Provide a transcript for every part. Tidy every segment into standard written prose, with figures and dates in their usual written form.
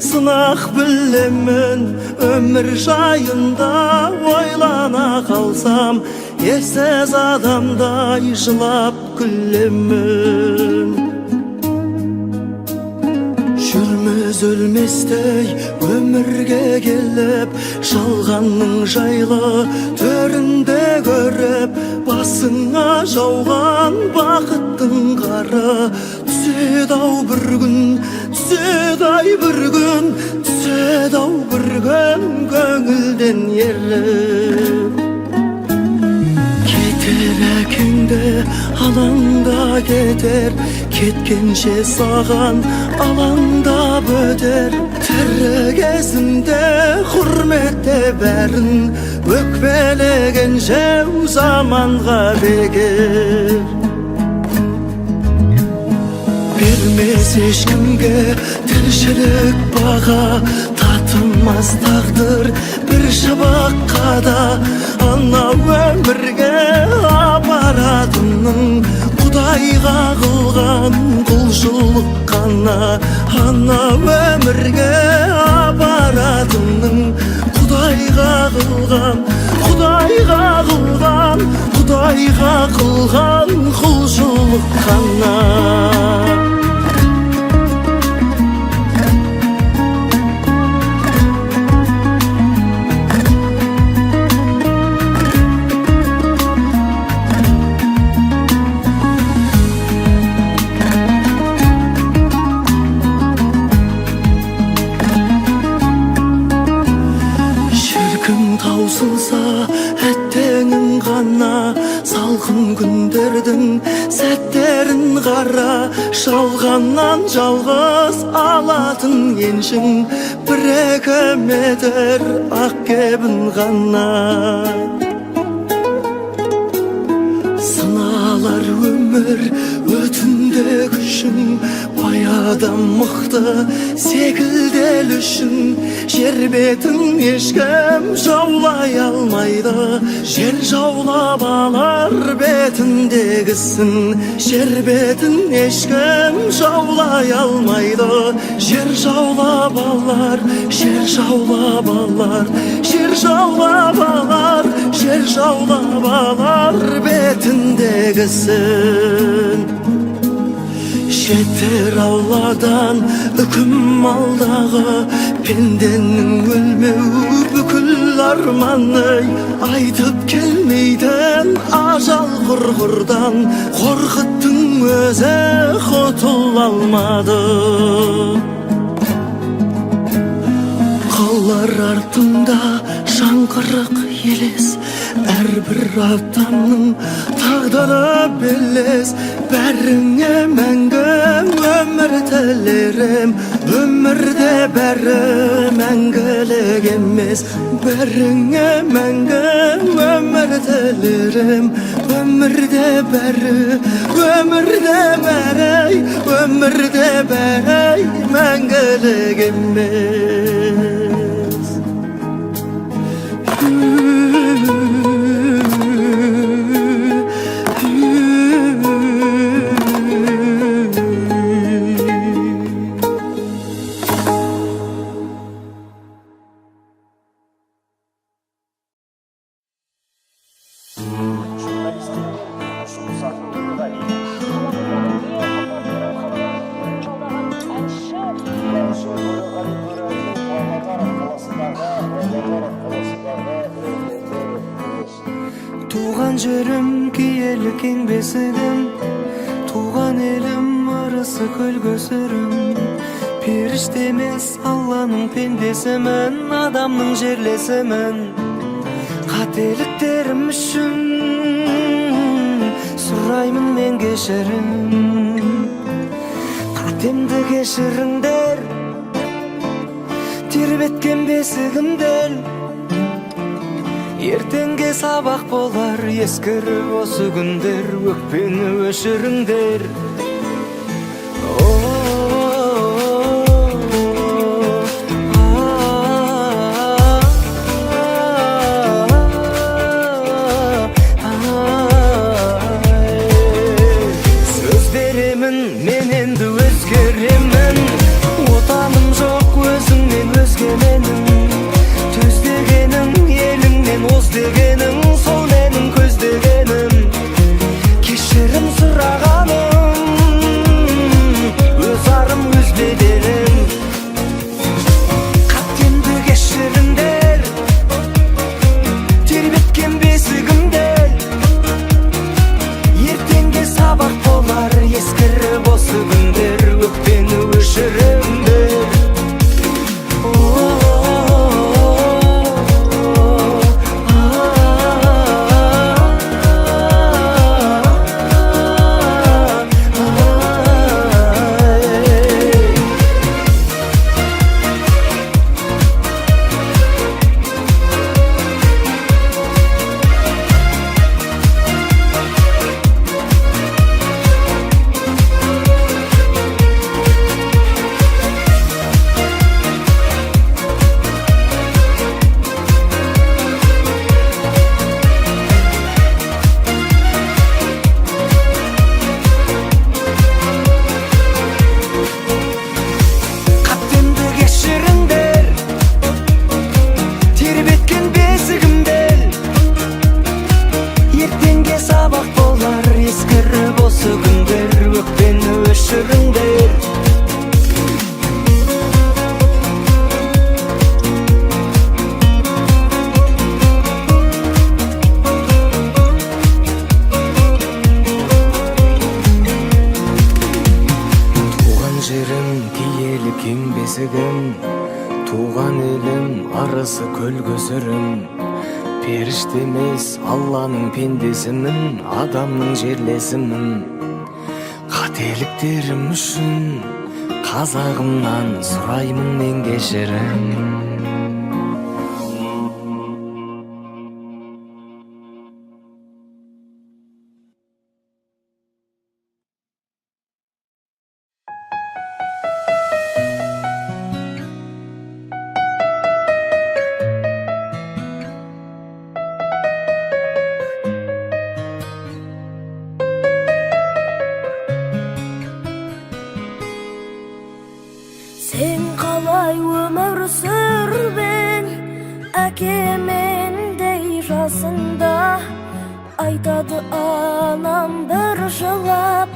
сынақ білемін. Өмір жайында ойлана қалсам, ерсіз адамдай жылап күлемін. Жүрміз өлместей өмірге келіп, жалғанның жайлы төрінде көріп, басыңа жауған бақыттың қары түседі-ау бір күн, түседі-ай бір күн, түседі-ау бір күн көңілден еріп. Кетер әкеңді алаңда кетер, кеткенше саған алаңдап өтер. Тірі кезінде құрметте бәрін, өкпелеген жау заманға бекер. Бермес ешкімге тіршілік баға, татымас тағдыр бір шыбаққа да. Ана өмірге апаратының Құдайға қылған құлшылық қана. Ана өмірге апаратының Құдайға қылған, Құдайға қылған, Құдайға қылған құлшылық қана. Таусылса әттеңің ғана, салқын күндердің сәттерін қара. Жалғаннан жалғыз алатын еншің бір-екі метр ақ кебін ғана. Сыналар өмір өтінде күшің, баядан мықты секілдел үшін. Жер бетін ешкім жаулай алмайды, жер жаулап алар бетіндегісін. Жер бетін ешкім жаулай алмайды, жер жаулап алар, жер жаулап алар, жер жаулап алар, жер жаулап алар бетіндегісін. Жетер Алладан үкім алдағы, пенденің өлмеу бүкіл арманы. Айтып келмейтін ажал құрғырдан, қорқыттың өзі құтыла алмады. Қалар артында жаңғырық елес, әрбір адамның тағдыры белес. Бәріңе мәңгі өмір тілерім, өмірде бәрі мәңгілік емес. Бәріңе мәңгі өмір тілерім, өмірде бәрі, өмірде бәрі, өмірде бәрі мәңгілік емес. Туған жерім киелі кең бесігім, туған елім ырысы көлгөсірім. Періште емес Алланың пендесімін, адамның жерлесімін. Қателіктерім үшін сұраймын мен кешірім. Қатемді кешіріңдер, тербеткен бесігімдер. Ертеңге сабақ болар, ескіріп осы күндер, өкпені өшіріңдер. Сөз беремін, мен енді өзгеремін. Отаным жоқ, бесігім, туған елім, арысы көл көсірім. Періште емес, Алланың пендесімін, адамның жерлесімін. Қателіктерім үшін қазағымнан сұраймын мен кешірім. Сен қалай өмір сүрбең, әкемендей жасында. Айтады анам бір жылап,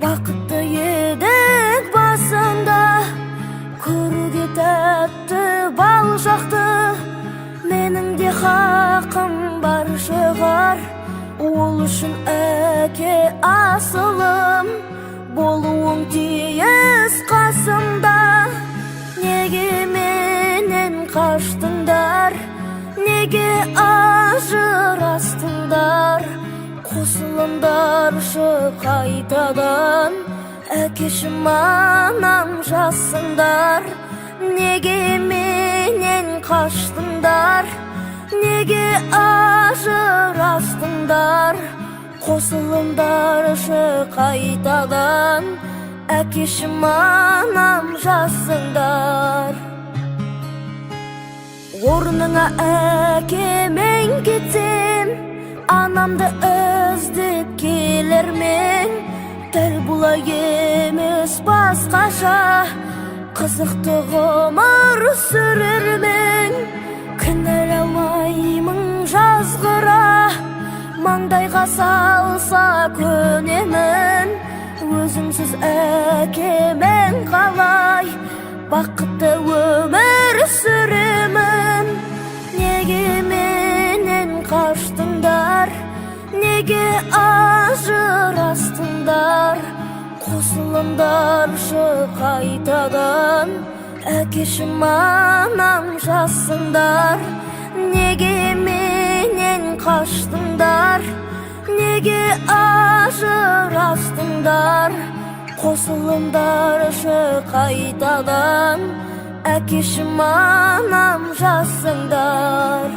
бақытты едік басында. Көруге тәтті бал жақты, менің де хақым бар шығар. Ол үшін әке асылым, болуың тиіс қасымда. Неге менен қаштыңдар, неге ажырастыңдар? Қосылыңдаршы қайтадан, әкешім анам жасыңдар. Неге менен қаштыңдар, неге ажырастыңдар? Қосылыңдаршы қайтадан, әкешім анам жасыңдар. Орныңа әкемен кетсем, анамды іздеп келермен. Дәл бұлай емес басқаша, қызықты ғұмыр сүрермен. Кінәламаймын жазғыра, маңдайға салса көнемін. Өзіңсіз әкемен қалай бақытты өмір сүремін. Неге менен қаштыңдар, неге ажырастыңдар? Қосылыңдаршы қайтадан, әкешім анам жасыңдар. Неге менен қаштыңдар, неге ажырастыңдар? Қосылыңдаршы қайтадан, әкешім анам жасыңдар.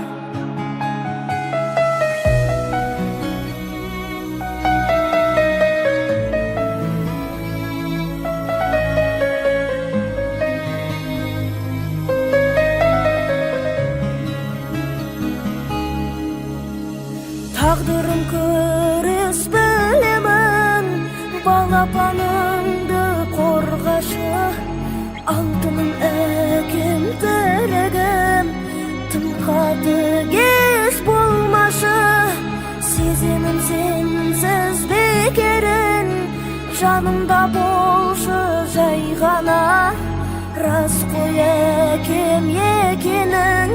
Тағдырым көріс білемін, балапанымды қорғашы. Алтыным әкем тірегім, тым қатыгез болмашы. Сеземін сенсіз бекерін, жанымда болшы жай ғана. Рас қой әкем екенің,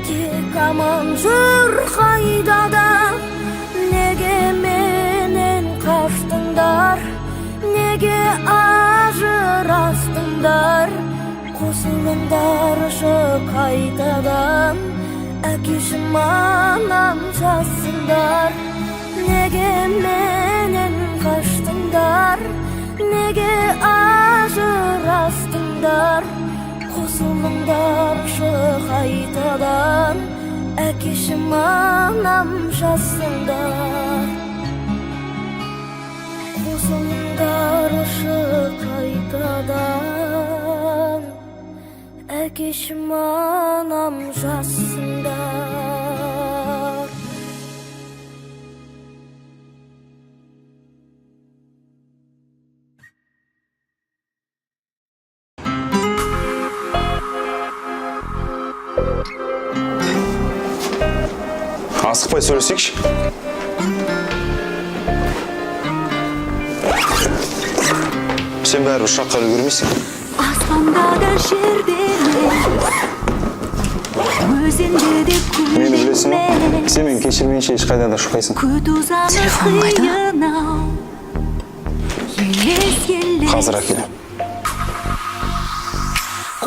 тек аман жүр қайдада. Неге менен қаштыңдар, неге ажырастыңдар? Қосылыңдаршы қайтадан, әкешім анам жасыңдар. Неге менен қаштыңдар, неге ажырастыңдар? Қосылыңдаршы қайтадан, әкешім анам жасыңдар. Қосылыңдаршы қайтадан, әкешім анам жасыңдар. Асықпай сөйлесейікші. Сен бәрі ұшаққа үлгермейсің. Аспандағы жерде өзенде де Мені білесің ба? Сен мен кешірмейінше ешқайда да ұшпайсың. Телефон қайда? Қазір әкелем.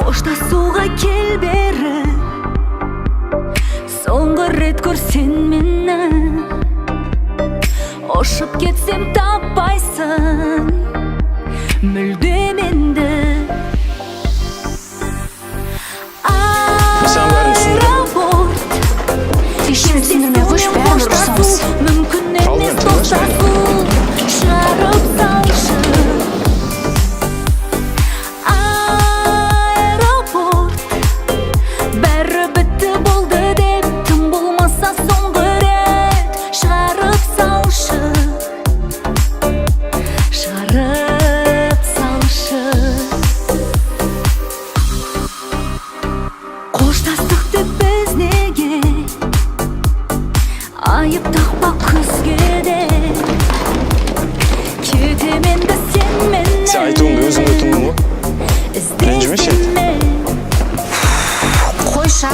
Коштасууга кел бери, соңғы рет көрсен мені. Ошып кетсем таппайсың мүлдем енді. Сен бәрін түсіндіріп. Ешкім түсіндірмей қойш, бәрін ұрсамыз. Мүмкін емес достасу, шығарып салшы. Аэропорт, бәрі бітті болды деп, тым болмаса соңғы рет шығарып салшы. Шығарып салшы. Қоштастықты біз неге айып тақпа күзге де. Кетеменді сен мені Сен айтуыңды өзің өтіндің ғой. Ренжімеші еді. Қойша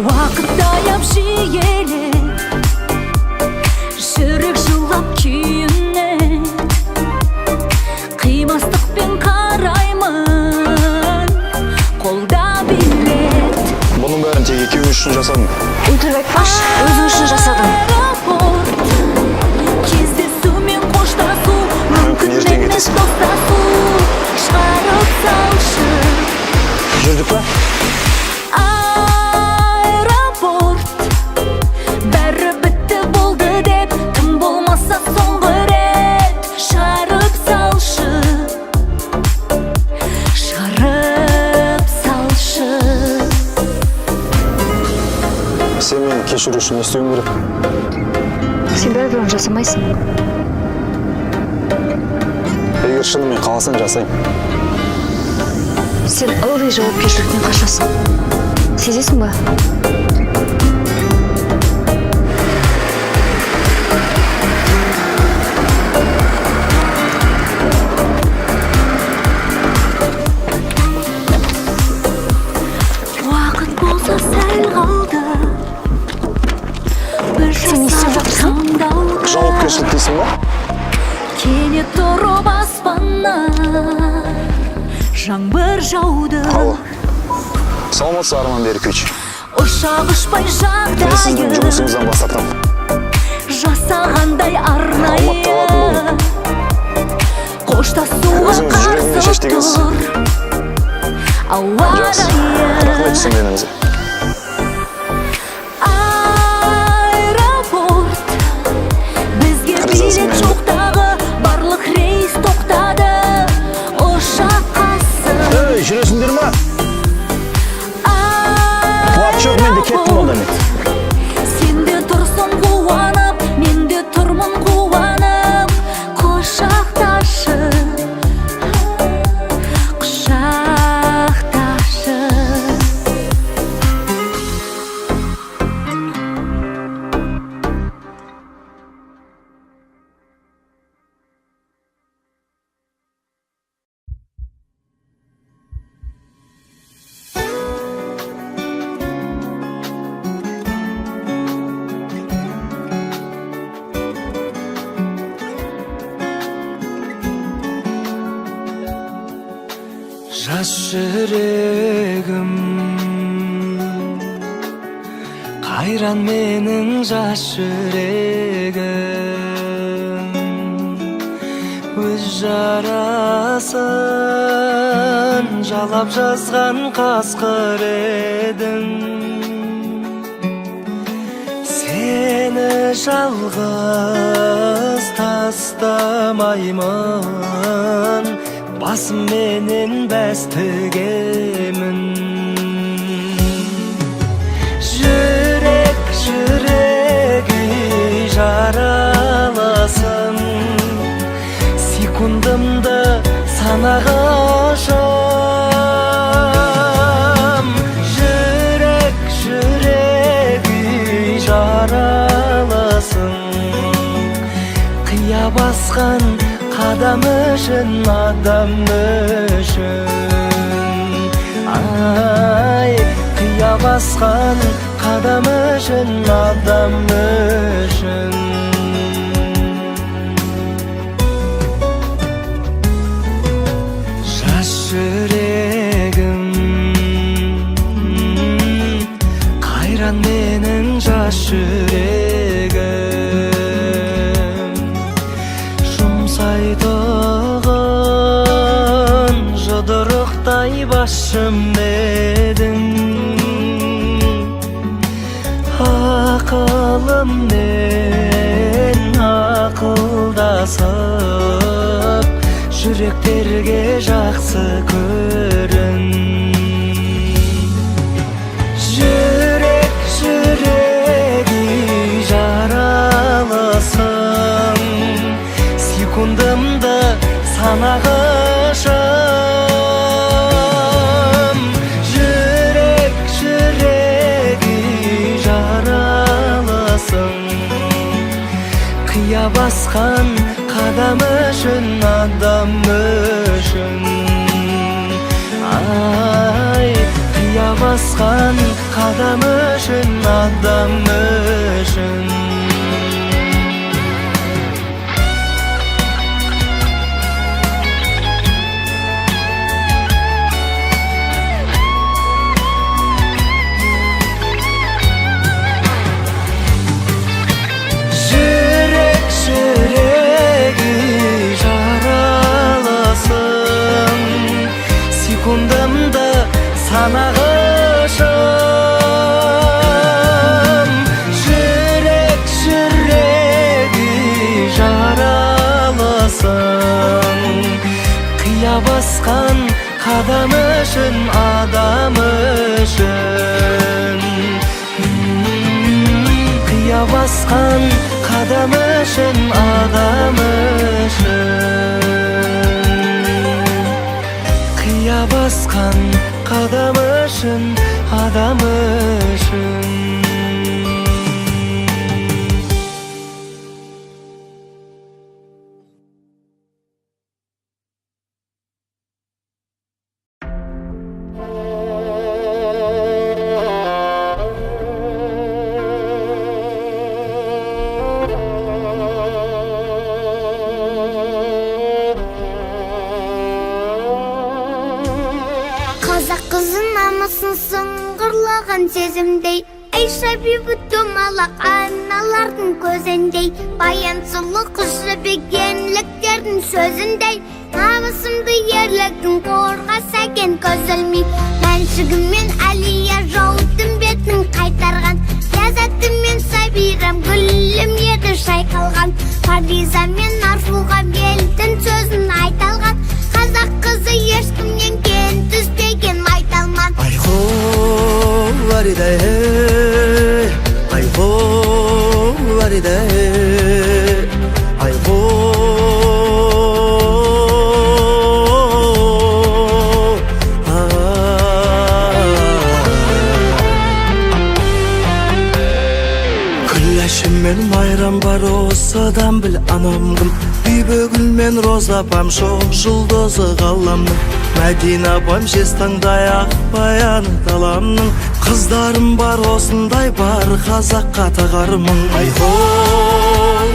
уақыт аяп жиеле, жүрек жылап күйіне. Қимастықпен қараймын, қолда билет. Бұның бәрін тек екеуің үшін жасадым. Өтірік айтпаш, өзің үшін жасадым. Кездесу мен қоштасу, мүмкін ертең емес кетесің. достасу. Шығарып салшы. Жүрдік па? Аэропорт, бәрі бітті болды деп, тым болмаса соңғы рет шығарып салшы. Шығарып салшы. Сен мені кешіру үшін не істеуің керек? Сен бәрібір оны жасамайсың. Егер шынымен қаласаң жасаймын. Сен ылғи жауапкершіліктен қашасың. Сезесің ба? Уақыт болса сәл қалды. Бір жасап таңдалды. Жауапкершілік дейсің ба? Кенет тұрып аспаннан жаңбыр жауды. Алло. Саламатсыз Арман Беркевич. Ұшақ ұшпай Мен сіздің жағдайы жұмысыңыздан бас тартамын. жасағандай Алматыда алатын арнайы. болдым. Қоштасуға Өзіңіз жүрегіңді шеш дегенсіз. қарсы тұр ауа Жақсы. райы. Рахмет түсінгеніңізге. Аэропорт, бізге Ризасың билет енді. жоқтағы, барлық рейс тоқтады. Ұшақ қасы. Ей, жүресіңдер ма? Қуат жоқ, мен де кеттім онда мен. Сен де тұрсың қуанып, мен де тұрмын қуанып. Құшақташы, құшақташы. Жас жүрегім, қайран менің жас жүрегім. Өз жарасын жалап жазған қасқыр едің. Сені жалғыз тастамаймын, басым менен бәс тігемін. Жүрек жүрегі жараласын, секундымды санағашым. Жүрек жүрегі жараласын, қия басқан қадам үшін, адам үшін. Ай, қия басқан қадам үшін, адам үшін. Жас жүрегім, edim Akılımnen akıldasıp Жүrekтерге жақсы көрін Жүрек жүрегі жаралысың Секундымды санағышым Жүрек жүрегі жаралысың Қия басқан қадам үшін адам үшін Ай, қия басқан қадам үшін адам үшін Секундымды санағышым Жүрек жүрегі жаралысың Қия басқан қадам үшін адам үшін Қия басқан қадам үшін адам үшін Қия басқан қадам үшін адам үшін Қазақ қызы намысын сыңғырлаған сезімдей Айша бибі домалақ аналардың көзіндей Баян сұлу қыз жібегенліктердің сөзіндей Намысымды ерліктің қорғаса екен көз ілмей Мәншігіммен Әлия жаудың бетін қайтарған Ләззатыммен Сабирам гүлім еді шайқалған Фариза мен Арфуға елдің сөзін айталған Қазақ қызы ешкімнен кем түспеген майталман Айхо варида айхо варида айхо Күләшім мен майрам бар осыдан біл анамгім Бибі гүл мен роза апам шоқ жұлдызы ғаламның Мәдина апам жез таңдай ақ баяны таламның Қыздарым бар осындай бар қазаққа тағармын Айхо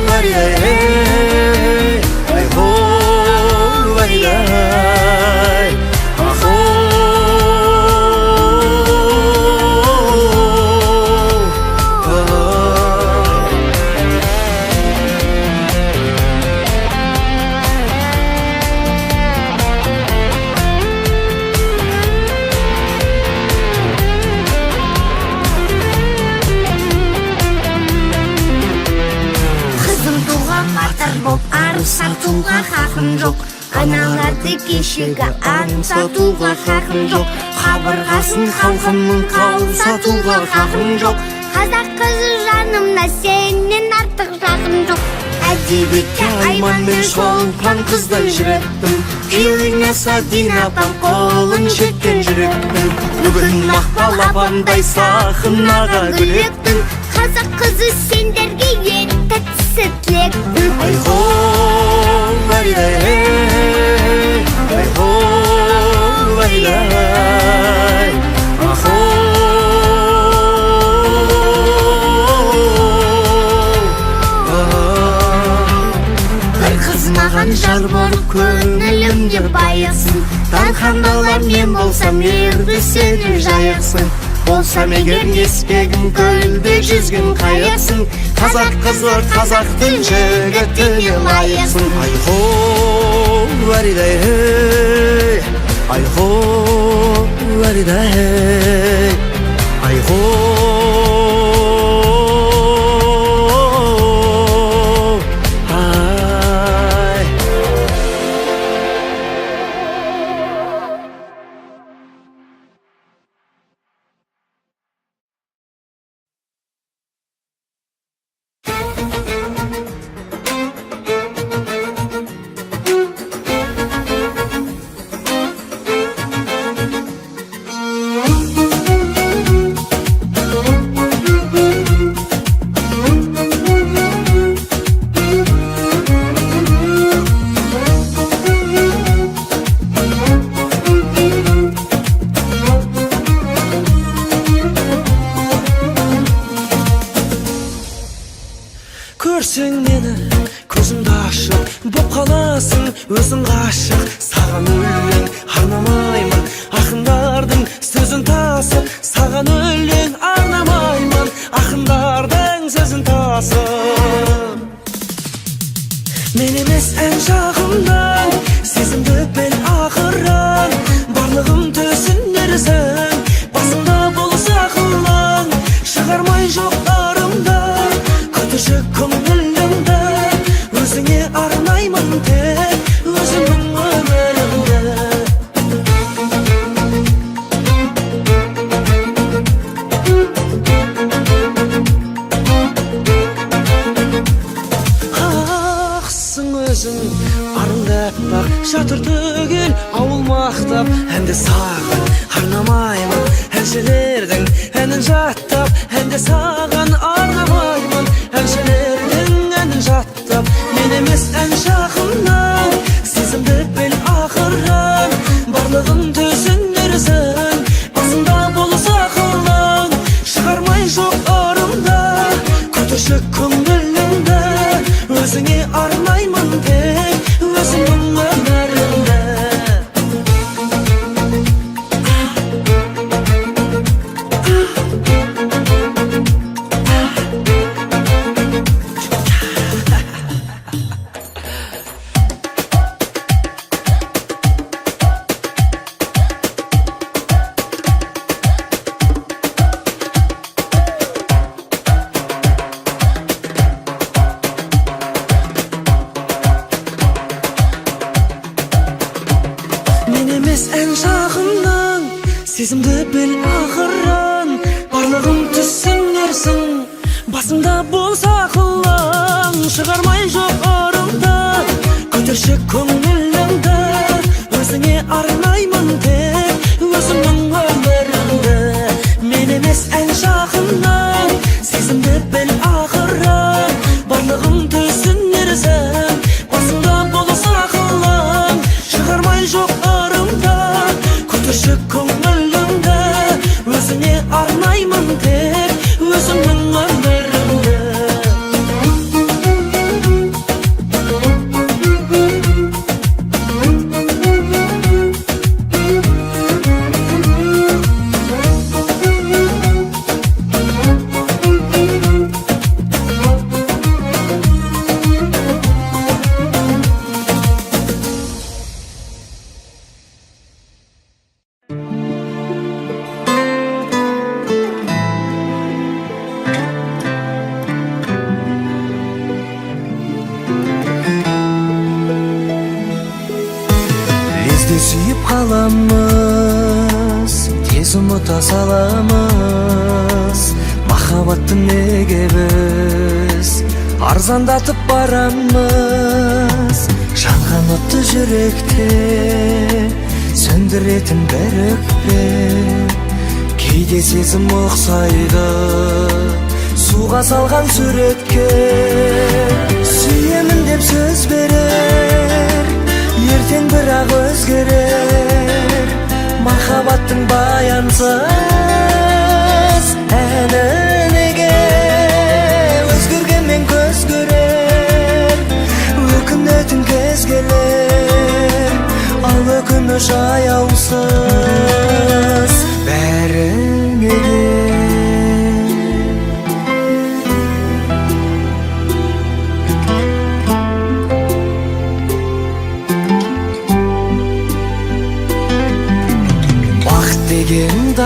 варида айхо варида айхо Сатуға хақым жоқ Аналарды кешегі аң сатуға хақым жоқ Қабырғасын халқымның қау сатуға хақым жоқ Қазақ қызы жанымда сенен артық жақын жоқ Әдебиетке Айман мен Шолпан қыздай жүректім Күйеуіне Садина апам қолын жеткен жүректім Бүгін Мақпал апамдай сахнаға гүлектің Қазақ қызы сендерге ең тәттісі тілектім Айхо варида айхо варида айхо Бір қыз маған жар болып көңілімде байысын Дархандалар мен болсам ерді сені жайықсын Болсам егер еспегім көлде жүзген қаясын Қазақ қызы қазақтың жігітіне лайықсың Айхо варида айхо варида хей айхо ай көрсең мені көзіңді ашып боп қаласың өзің ғашық саған өлең арнамаймын ақындардың сөзін тасып саған өлең арнамаймын ақындардың сөзін тасып мен емес ән жағымнан сезімді бел ақырын барлығым түсінерсің басымда болса ақылың шығармай жоқтарымда көтерші көңілімді өзіңе арнаймын тек өзімнің өмірімді ақсың өзің арыңды аппақ жатыр түгел ауыл мақтап әнді саған арнамаймын әншілердің әнін жаттап әнді саған арнамаймын әншілердің әнін жаттап мен емес ән жақыннан сезімді бел ақырын барлығын түсінерсің басында болса ақылың шығармай жоқ ырымда көтерші көңілімді өзіңе арнаймын тек өзімнің өмірімді мен емес ән жағымнан сезімді бел ақырын барлығын түсінерсің басында болса ақылың шығармай жоқ ырымды көтерші көңілімді өзіңе арнаймын тек өзімнің өмірімді мен емес ән жағымнан сезімді бел ақырын барлығын түсінерсің басында болса ақылың шығармай жоқ ырымды көтерші көңілімді өзіңе арнаймын тек өзімнің өмірімді Лезде сүйіп қаламыз тез ұмыта саламыз махаббатты неге біз арзандатып барамыз жанған отты жүректе сөндіретін бір өкпе кейде сезім ұқсайды суға салған суретке сүйемін деп сөз берер ертең бірақ өзгерер махаббаттың баянсыз әні неге өзгергенмен көз көрер өкінетін кез келер ал өкініш аяусыз бәрі неге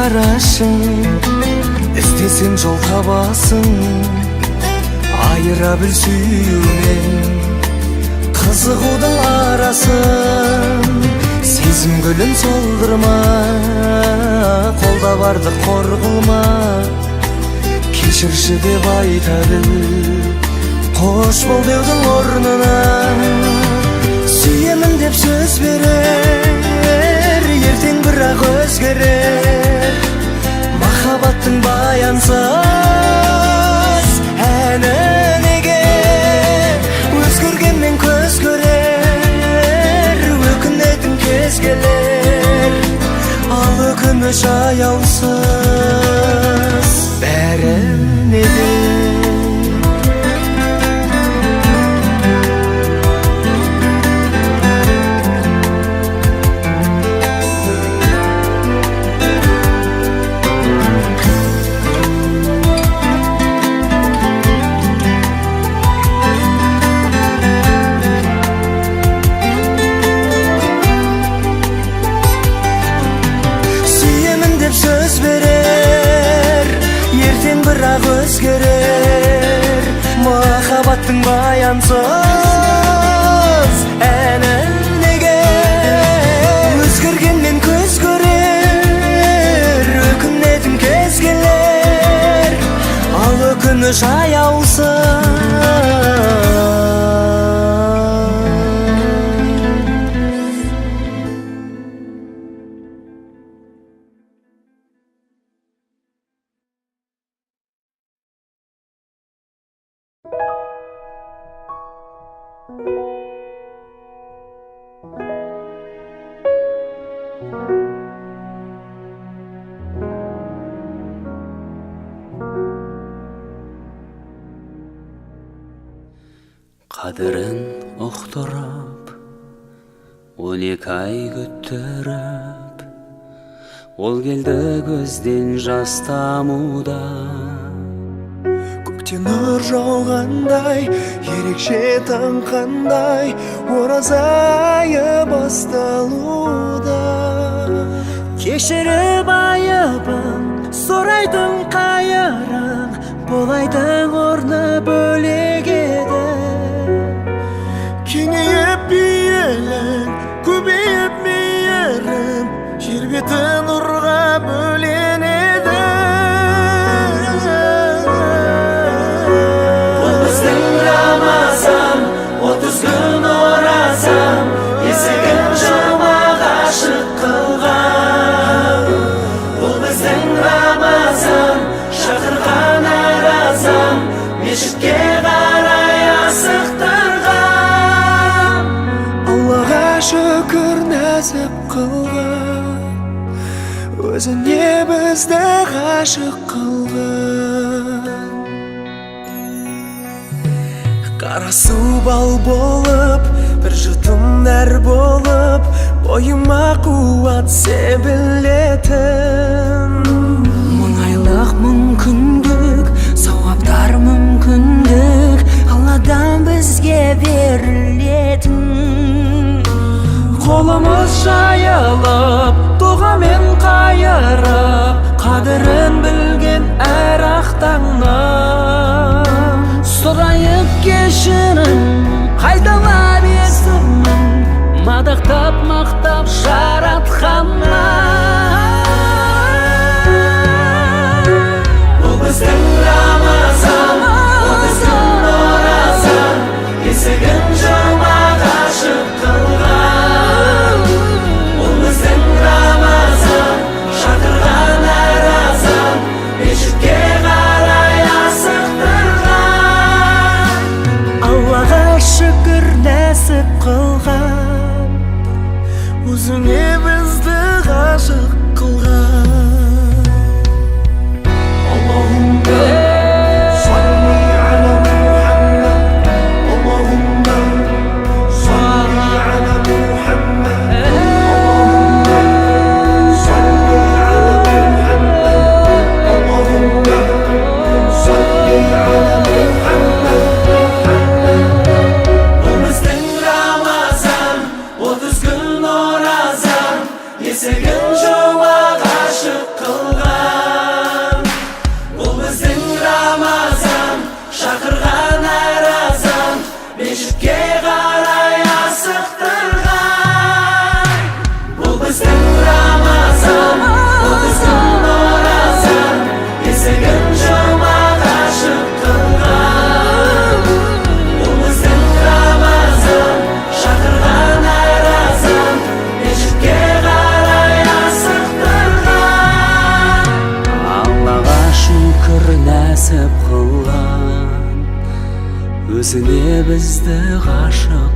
карашың іздесең жол табасың айыра біл сүю мен қызығудың арасын сезім гүлін солдырма қолда барды қор қылма кешірші деп айта біл қош бол деудің орнына сүйемін деп сөз берер ертең бірақ өзгерер махаббаттың баянсыз әні неге өзгергенмен көз көрер өкінетін кез келер ал өкініш аяусыз бәрі неге өзгерер махаббаттың баянсыз әні неге өзгергенмен көз көрер өкінетін кез келер ал өкініш аяусыз Қадірін ұқтырып 12 ай күттіріп ол келді көзден жас тамуда көктен нұр жауғандай ерекше таң қандай ораза айы басталуда кешіріп айыбын сұрайтын қайырын болайдың орны бөлек еді кеңейіп пейілің көбейіп мейірім жер беті нұрға бөленеді бұл біздің рамазан 30 күн оразам есігін жамақ ашық қылған бұл біздің рамазан шақырған әр азан мешітке қарай асықтырған Аллаға шүкір нәсіп қылған өзіне бізді ғашық қылған қарасу бал болып бір жұтым нәр болып бойыма қуат себілетін мұңайлық мүмкіндік сауаптар мүмкіндік Алладан бізге берілетін қолымыз жайылып дұғамен қайырып қадірін білген әр ақтаңнан сұрайық кешірім қайталап есімін мадақтап мақтап жаратқаннан бұл біздің рамазан 30 күн оразан есігін жамақ ашық қылған бұл біздің рамазан шақырған әр азан мешітке қарай нәсіп қылған, өзіне бізді ғашық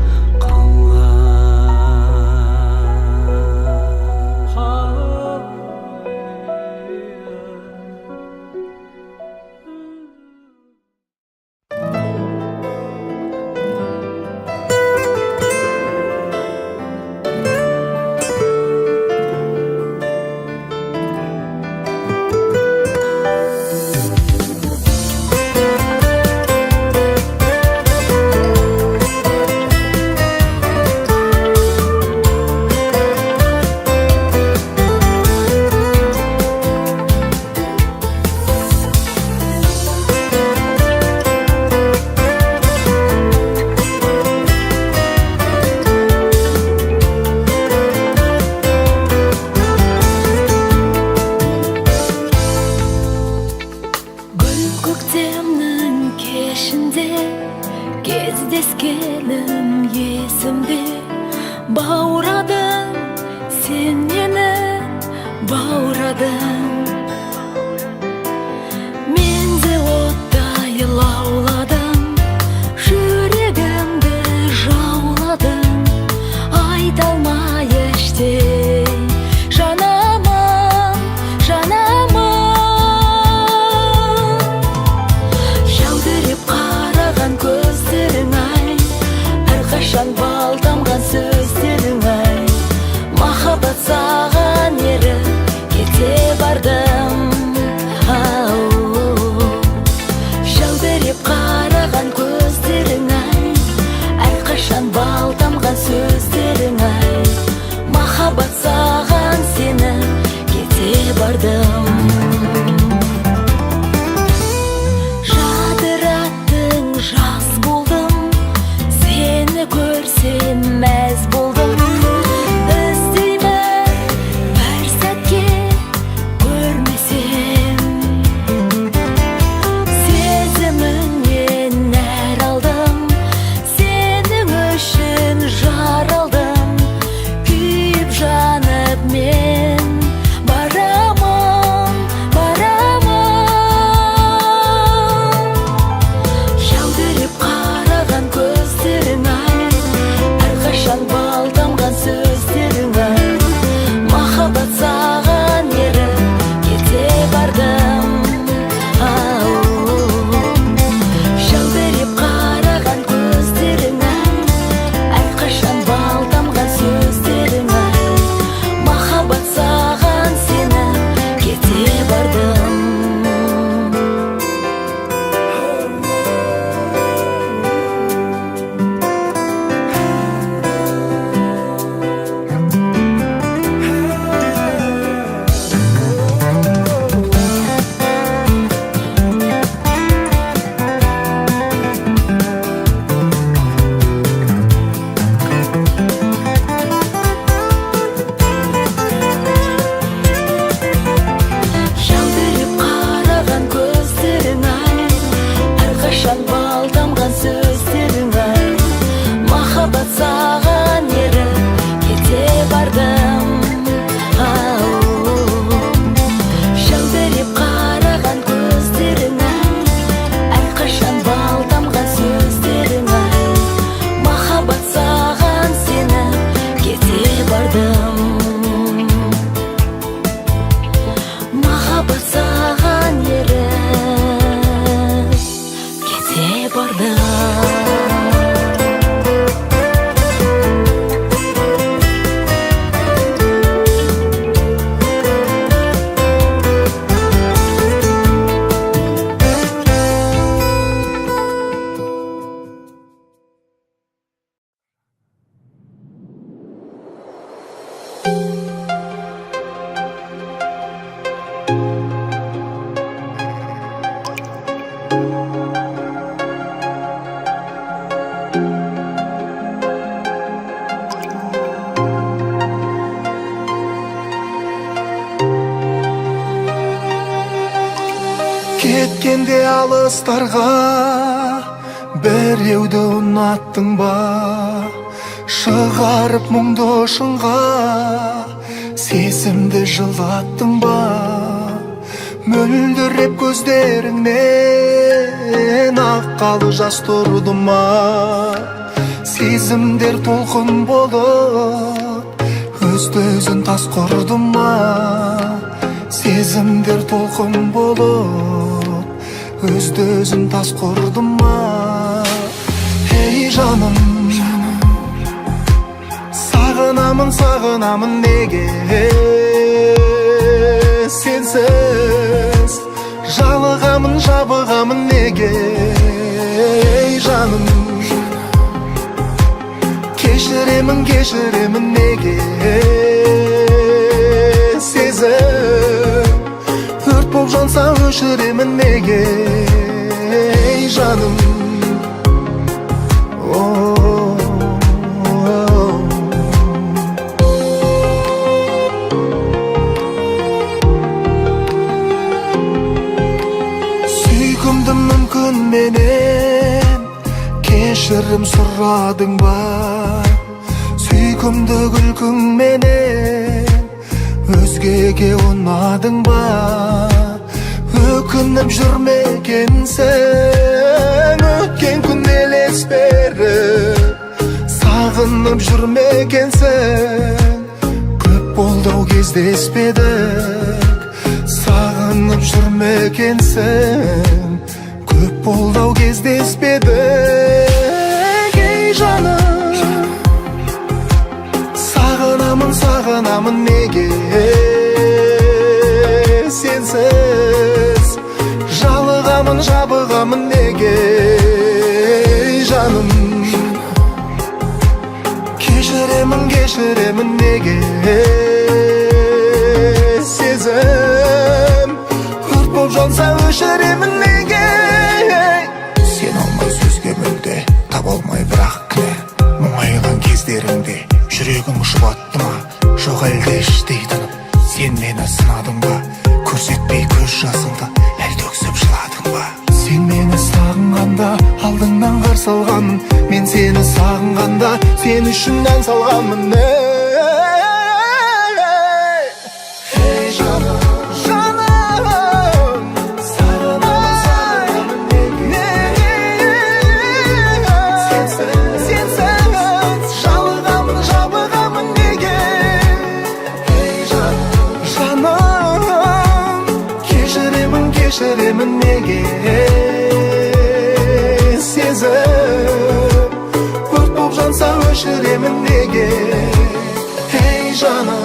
кездескенім есімде, бауырадың, сен мені бауырадың. Мен де оттай лауладым, жүрегімді жауладым, айта алмай іштей жанамын, жанамын. Жаудырып қараған көздерің ай, әрқашан балтамған сөздерің ай, махаббат саған еріп кете бардым. Жаудырып қараған көздерің ай, әрқашан балтамған сөздерің ай, махаббат саған сені кете бардым. Жадыраттың жас болдым, сені көрсем мәз болдым. Іздеймін бір сәтке көрмесем, сезіміңнен нәр алдым, сенің үшін жаралдым. Күйіп жанып мен барамын, барамын. Жаудырып қараған көздерің ай, әрқашан балтамған сөздерің ай, махаббат саған еріп кете бардым. Жаудырып қараған көздерің ай, әрқашан балтамған сөздерің ай, махаббат саған сені кете бардым. Жаудырып қараған көздерің ай, әрқашан балтамған сөздерің ай, махаббат саған еріп кете бардым. Жаудырып қараған көздерің ай, әрқашан балтамған сөздерің ай, махаббат саған сені кете бардым. Махаббат саған еріп кете бардым. Кеткенде алыстарға біреуді ұнаттың ба, шығарып мұңды шыңға сезімді жылаттың ба. мөлдіреп көздеріңнен аққалы жас тұрды ма, сезімдер толқын болып өзді-өзін тас құрды ма, сезімдер толқын болып өзді-өзін тас құрды ма. Ей жаным, сағынамын, сағынамын неге сенсіз, жалығамын, жабығамын неге. Ей жаным, кешіремін, кешіремін неге сезім, өрт боп жанса өшіремін неге. Ей жаным, сүйкімді мүмкін менен кешірім сұрадың ба, сүйкімді күлкің менен өзгеге ұнадың ба, өкініп жүрмекенсің өткен күн елес беріп, сағынып жүрмекенсің көп болды ау кездеспедік, сағынып жүрмекенсің көп болды ау кездеспедік. Ей жаным, сағынамын, сағынамын неге сенсіз, жалығамын, жабығамын неге. Ей жаным, кешіремін, кешіремін неге сезім, өрт боп жанса өшіремін неге. Сен алмай сөзге мүлде таба алмай бірақ кінә, мұңайған кездеріңде жүрегің жұбатты ма, жоқ әлде іштей тынып сен мені сынадың ба, көрсетпей көз жасыңды әлде өксіп жыладың ба. Сен мені сағынғанда алдыңнан қарсы алғанмын, мен сені сағынғанда сен үшін ән салғанмын. Ей жаным, жаным, сағынамын, сағынамын неге сенсіз, жалығамын, жабығамын неге. Ей жаным, кешіремін, кешіремін неге сезім, өрт боп жанса өшіремін неге. Ей жаным.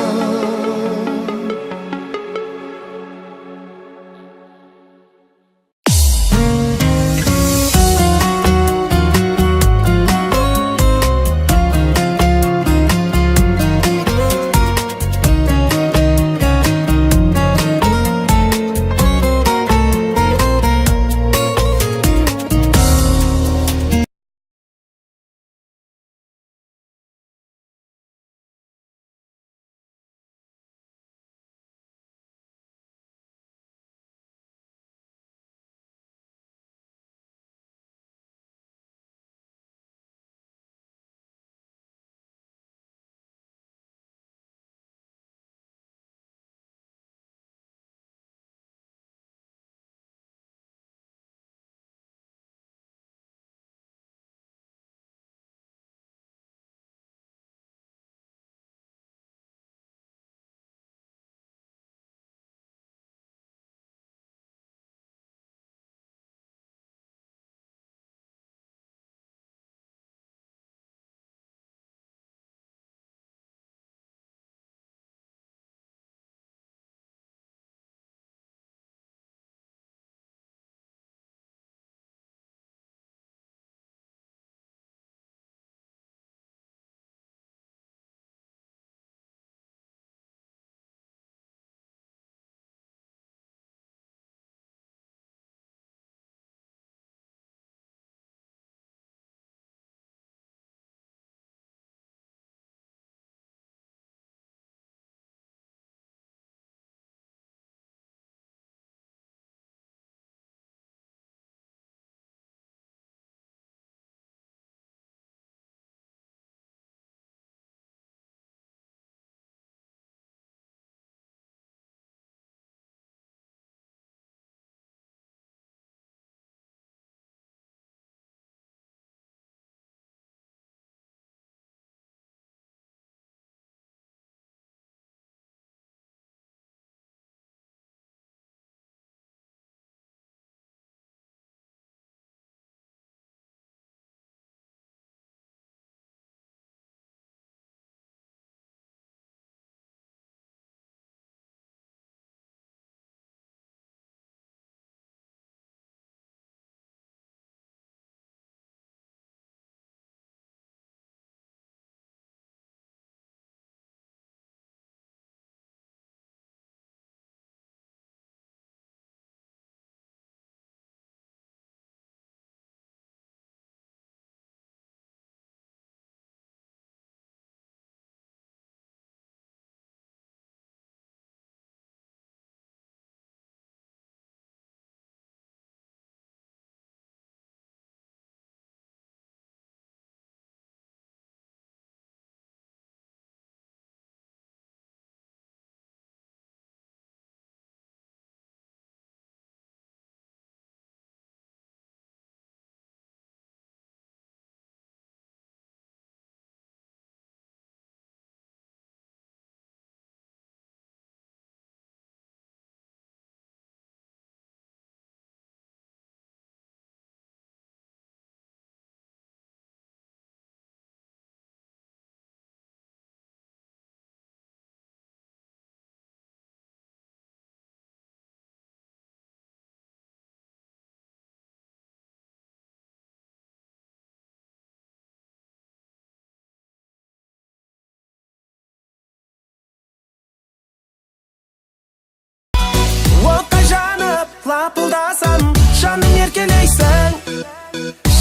лапылдасам жаным еркелейсің,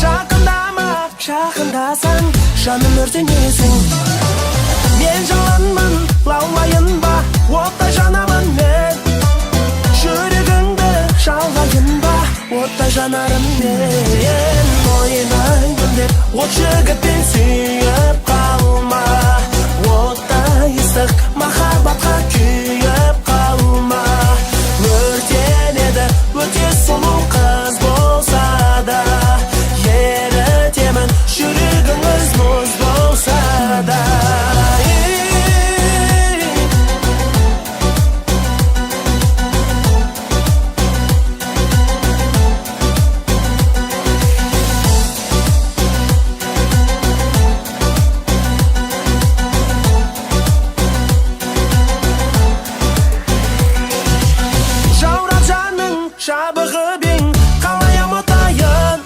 жақындасаң жаным өртенесің. Мен жаланмын, лаулайын ба, оттай жанамын мен, жүрегіңді жалғайын ба, оттай жанарым мен. Ойнаймын деп от жігітпен сүйіп қалма, оттай ыстық махаббатқа күйіп қалма. Өртенеді өте сұлу қыз болса да, ерітемін жүрегіңіз мұз болса да. Жаурап жаның жабығы бең, қалай ұмытайын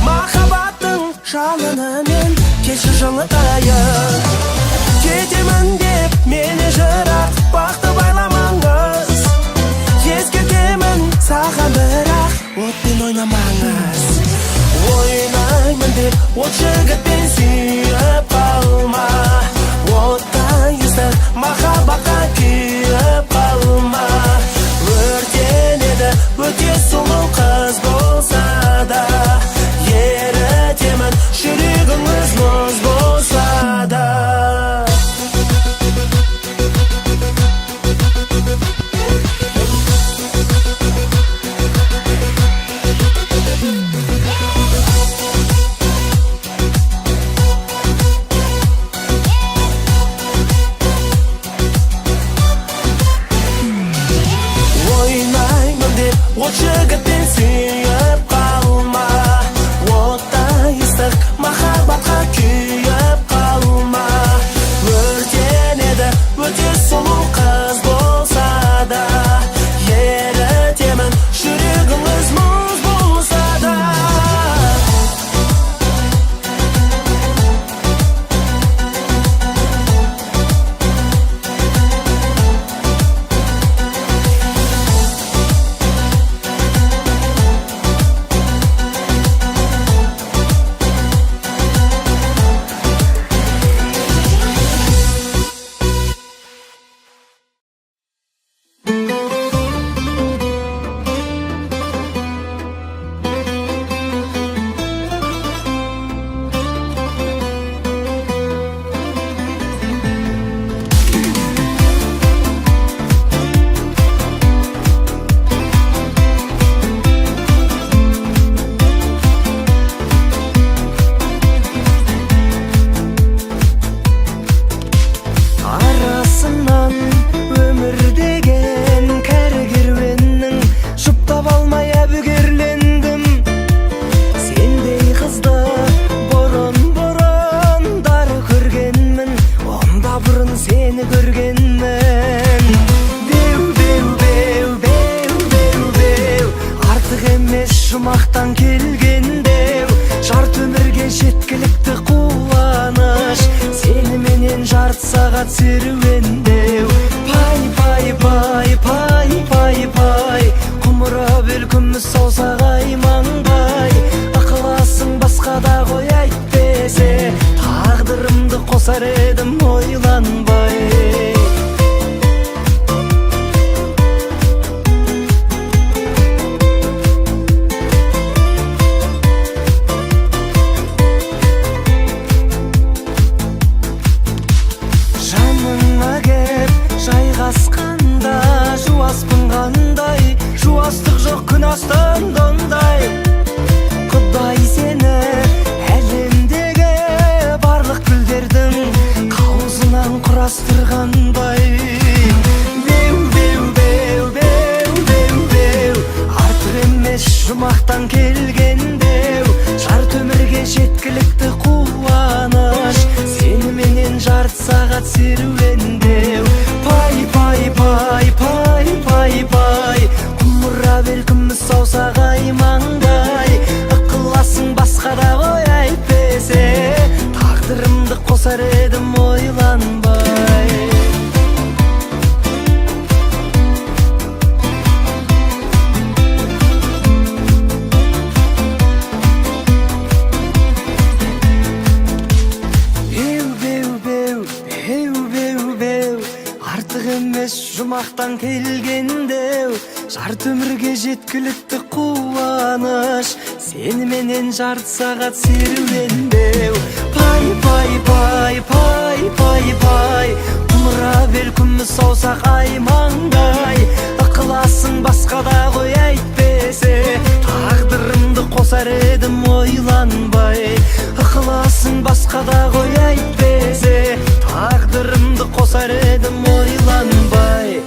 махаббаттың жалынымен, келші жылытайын. Кетемін деп мені жырақ, бақты байламаңыз, ескертемін саған бірақ, отпен ойнамаңыз. Ойнаймын деп от жігітпен сүйіп қалма, оттай ыстық махаббатқа күйіп қалма. Өртенеді өте сұлу қыз болса да, ерітемін жүрегіңіз мұз болса да. Ойнаймын деп от жігітпен сүйіп қалма, оттай ыстық махаббатқа күйіп қалма. Өртенеді өте сұлу қыз болса да, ерітемін жүрегіңіз мұз болса да. Арасынан өмір деген кәрі керуеннің, жұптап алмай әбігерлендім. Сендей қызды бұрын-бұрындар көргенмін, онда бұрын сені көргенмін. Беу, беу, беу, беу, беу, беу, артық емес жұмақтан келгендеу, жарты өмірге жеткілікті қуаныш, сеніменен жарты сағат серуендеу. Пай, пай, пай, пай, пай, пай, құмыра бел күміс саусақ маңдай. Ықыласың басқада ғой әйтпесе, тағдырымды қосар едім ойланбай. Жаныңа кеп жайғасқанда жуаспын қандай, жуастық жоқ күн астында ондай. Құдай сені әлемдегі барлық гүлдердің қауызынан құрастырғандай. Беу, беу, беу, беу, беу, беу, артық емес жұмақтан келгендеу, жарты өмірге жеткілікті қуаныш, сеніменен жарты сағат серуендеу. Пай, пай, пай, пай, пай, пай, құмыра бел күміс саусақ маңдай. Ықыласың басқада ғой әйтпесе, тағдырымды қосар едім ойланбай. жолдан келгенде жарты өмірге жеткілікті қуаныш сені менен жарты сағат серуендеу пай пай пай пай пай пай құмыра бел күміс саусақ ай маңдай ықыласың басқада ғой әйтпесе тағдырымды қосар едім ойланбай ықыласың басқада ғой әйтпесе тағдырымды қосар едім ойланбай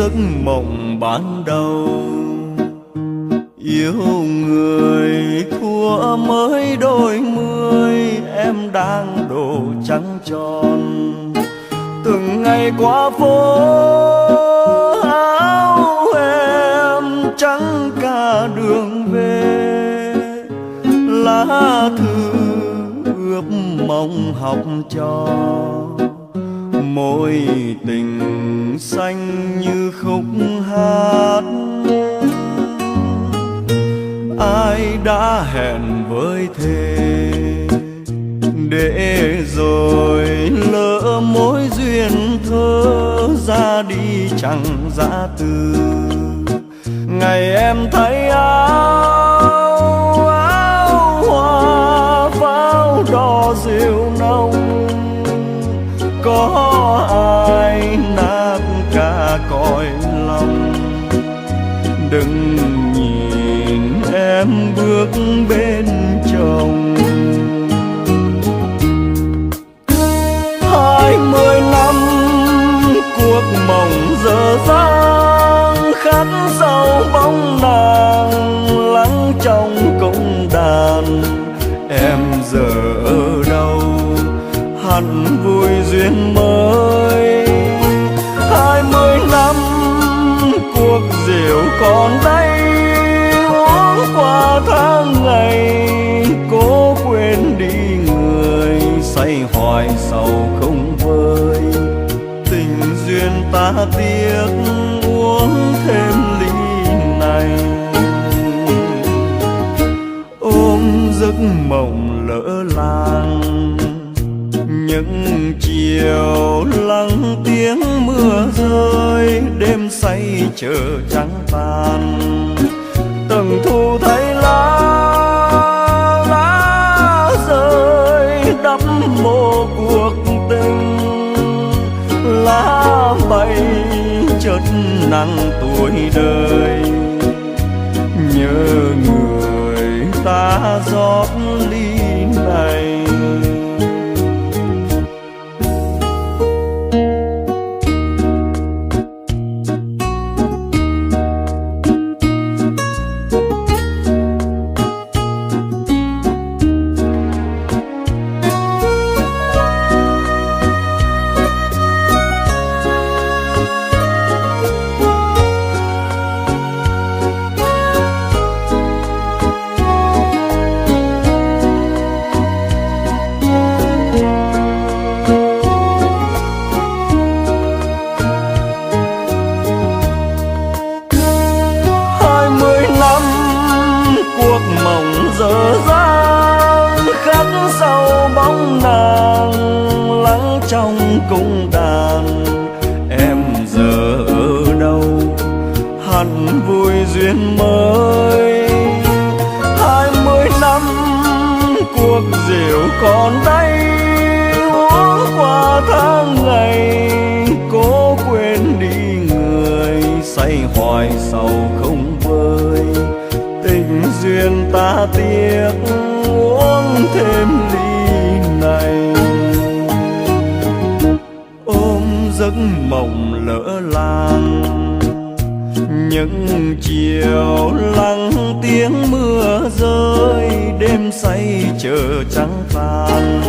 giấc mộng ban đầu. Yêu người thua mới đôi mươi, em đang đổ trắng tròn. Từng ngày qua phố áo em trắng cả đường về. Lá thư ướp mong học trò, mối tình xanh như khúc hát. Ai đã hẹn với thề, để rồi lỡ mối duyên thơ ra đi chẳng dã từ. Ngày em thấy áo hoa pháo đỏ rượu nồng, có ai nát cả cõi lòng. Đừng nhìn em bước bên chồng. 20 năm cuộc mộng dở dang, khát sau bóng nàng lắng trong công đàn. Em giờ ở đâu hẳn vui duyên mới. 20 năm cuộc rượu còn đây, uống qua tháng ngày cố quên đi người. Say hoài sầu không vơi, tình duyên ta tiếc uống thêm ly này. Ôm giấc mộng lỡ làng, những chiều lắng tiếng mưa rơi. Đêm say chờ trắng tan, từng thu thấy lá rơi đắp mồ cuộc tình. Lá bay chợt nặng tuổi đời, nhớ người ta rót ly này. Cuộc mộng dở dang, khắc sau bóng nàng lắng trong cung đàn. Em giờ ở đâu hẳn vui duyên mới. 20 năm cuộc rượu còn đây, uống qua tháng ngày cố quên đi người. Say hoài sầu không vơi, tình duyên ta tiếc uống thêm ly này. Ôm giấc mộng lỡ làng, những chiều lắng tiếng mưa rơi. Đêm say chờ trắng tan,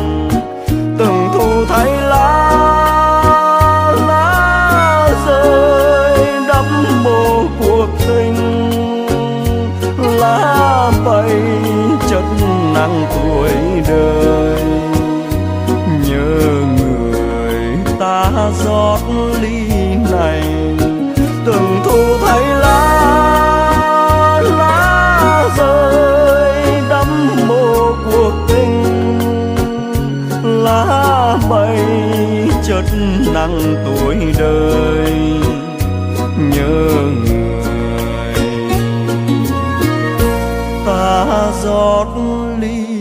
từng thu thấy lá rơi đắp mồ cuộc tình. Lá bay chất nặng tuổi đời, nhớ người ta rót ly này. Từng thu thấy lá rơi đắp mồ cuộc tình. Lá bay chất nặng tuổi đời, nhớ người ta rót ly